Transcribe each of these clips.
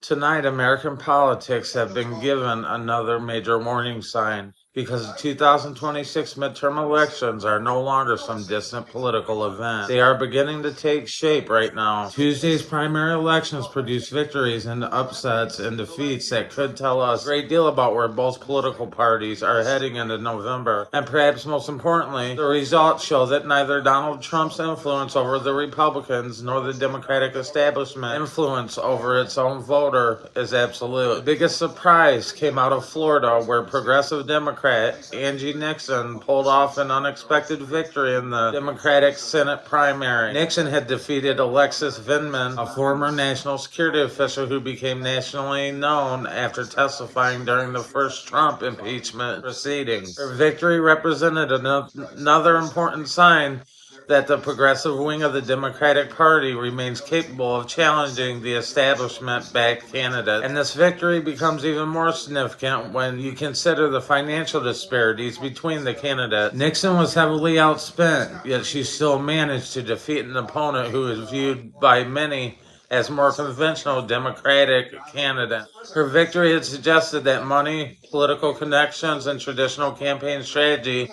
Tonight, American politics have been given another major warning sign because the 2026 midterm elections are no longer some distant political event. They are beginning to take shape right now. Tuesday's primary elections produce victories and upsets and defeats that could tell us a great deal about where both political parties are heading into November. And perhaps most importantly, the results show that neither Donald Trump's influence over the Republicans nor the Democratic establishment influence over its own voter is absolute. The biggest surprise came out of Florida, where progressive Democrat Angie Nixon pulled off an unexpected victory in the Democratic Senate primary. Nixon had defeated Alexis Vindman, a former national security official who became nationally known after testifying during the first Trump impeachment proceedings. Her victory represented another important sign that the progressive wing of the Democratic Party remains capable of challenging the establishment-backed candidate. And this victory becomes even more significant when you consider the financial disparities between the candidates. Nixon was heavily outspent, yet she still managed to defeat an opponent who is viewed by many as more conventional Democratic candidate. Her victory had suggested that money, political connections, and traditional campaign strategy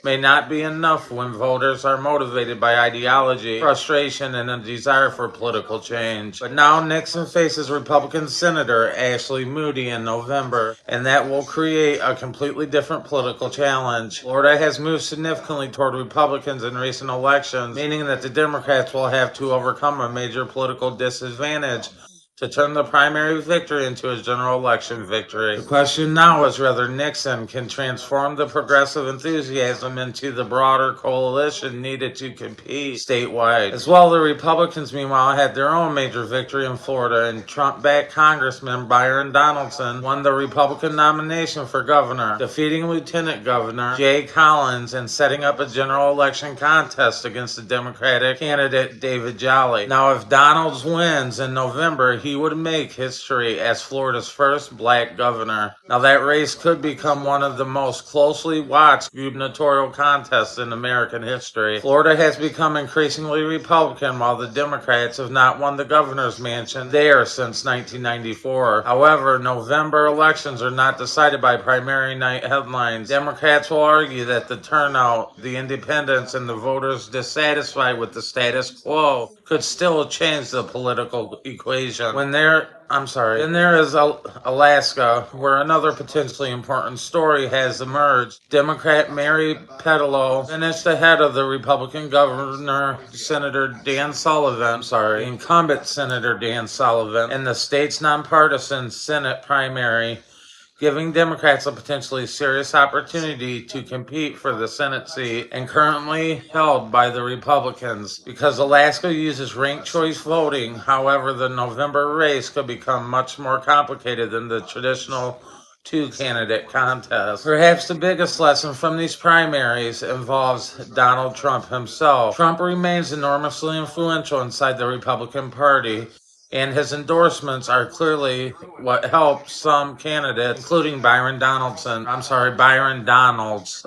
may not be enough when voters are motivated by ideology, frustration, and a desire for political change. But now Nixon faces Republican Senator Ashley Moody in November, and that will create a completely different political challenge. Florida has moved significantly toward Republicans in recent elections, meaning that the Democrats will have to overcome a major political disadvantage to turn the primary victory into a general election victory. The question now is whether Nixon can transform the progressive enthusiasm into the broader coalition needed to compete statewide. As well, the Republicans, meanwhile, had their own major victory in Florida, and Trump-backed Congressman Byron Donaldson won the Republican nomination for governor, defeating Lieutenant Governor Jay Collins and setting up a general election contest against the Democratic candidate David Jolly. Now, if Donalds wins in November, he would make history as Florida's first black governor. Now, that race could become one of the most closely watched gubernatorial contests in American history. Florida has become increasingly Republican, while the Democrats have not won the governor's mansion there since 1994. However, November elections are not decided by primary night headlines. Democrats will argue that the turnout, the independents, and the voters dissatisfied with the status quo could still change the political equation. Then there is Alaska, where another potentially important story has emerged. Democrat Mary Petillo finished ahead of the Republican governor, the incumbent Senator Dan Sullivan, in the state's nonpartisan Senate primary, giving Democrats a potentially serious opportunity to compete for the Senate seat and currently held by the Republicans. Because Alaska uses ranked choice voting, however, the November race could become much more complicated than the traditional two-candidate contest. Perhaps the biggest lesson from these primaries involves Donald Trump himself. Trump remains enormously influential inside the Republican Party, and his endorsements are clearly what helped some candidates, including Byron Donalds.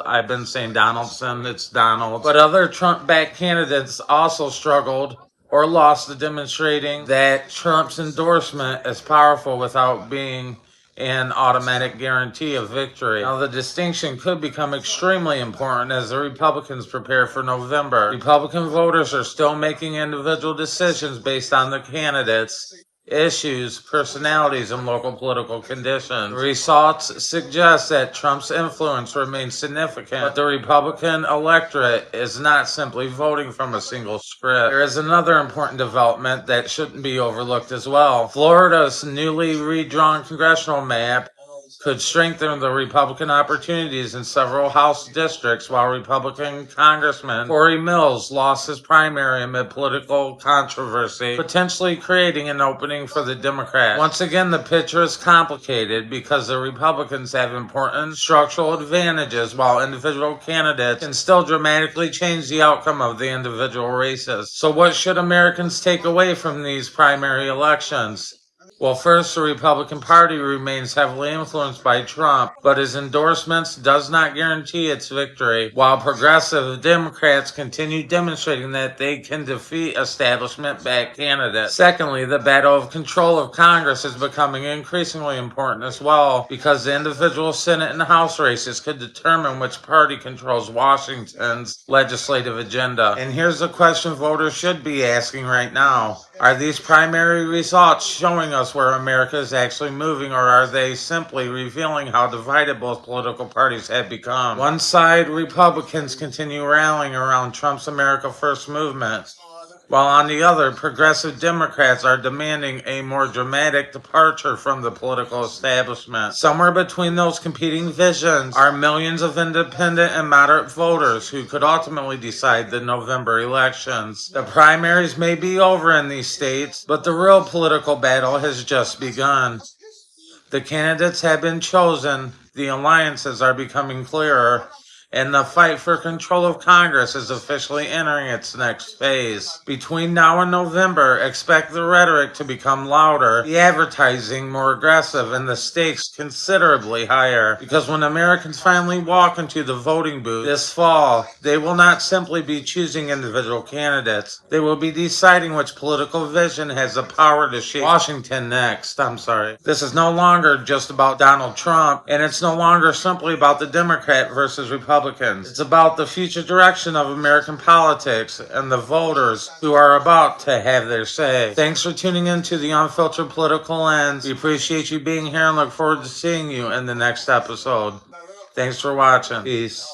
I've been saying Donaldson, it's Donald. But other Trump-backed candidates also struggled or lost to demonstrating that Trump's endorsement is powerful without being an automatic guarantee of victory. Now, the distinction could become extremely important as the Republicans prepare for November. Republican voters are still making individual decisions based on the candidates, issues, personalities, and local political conditions. Results suggest that Trump's influence remains significant, but the Republican electorate is not simply voting from a single script. There is another important development that shouldn't be overlooked as well. Florida's newly redrawn congressional map could strengthen the Republican opportunities in several House districts, while Republican Congressman Corey Mills lost his primary amid political controversy, potentially creating an opening for the Democrats. Once again, the picture is complicated because the Republicans have important structural advantages, while individual candidates can still dramatically change the outcome of the individual races. So what should Americans take away from these primary elections? Well, first, the Republican Party remains heavily influenced by Trump, but his endorsements does not guarantee its victory, while progressive Democrats continue demonstrating that they can defeat establishment-backed candidates. Secondly, the battle of control of Congress is becoming increasingly important as well, because the individual Senate and House races could determine which party controls Washington's legislative agenda. And here's the question voters should be asking right now. Are these primary results showing us where America is actually moving, or are they simply revealing how divided both political parties have become? One side, Republicans continue rallying around Trump's America First movement, while on the other, progressive Democrats are demanding a more dramatic departure from the political establishment. Somewhere between those competing visions are millions of independent and moderate voters who could ultimately decide the November elections. The primaries may be over in these states, but the real political battle has just begun. The candidates have been chosen, the alliances are becoming clearer, and the fight for control of Congress is officially entering its next phase. Between now and November, expect the rhetoric to become louder, the advertising more aggressive, and the stakes considerably higher. Because when Americans finally walk into the voting booth this fall, they will not simply be choosing individual candidates. They will be deciding which political vision has the power to shape Washington next. This is no longer just about Donald Trump, and it's no longer simply about the Democrat versus Republican. It's about the future direction of American politics and the voters who are about to have their say. Thanks for tuning in to the Unfiltered Political Lens. We appreciate you being here and look forward to seeing you in the next episode. Thanks for watching. Peace.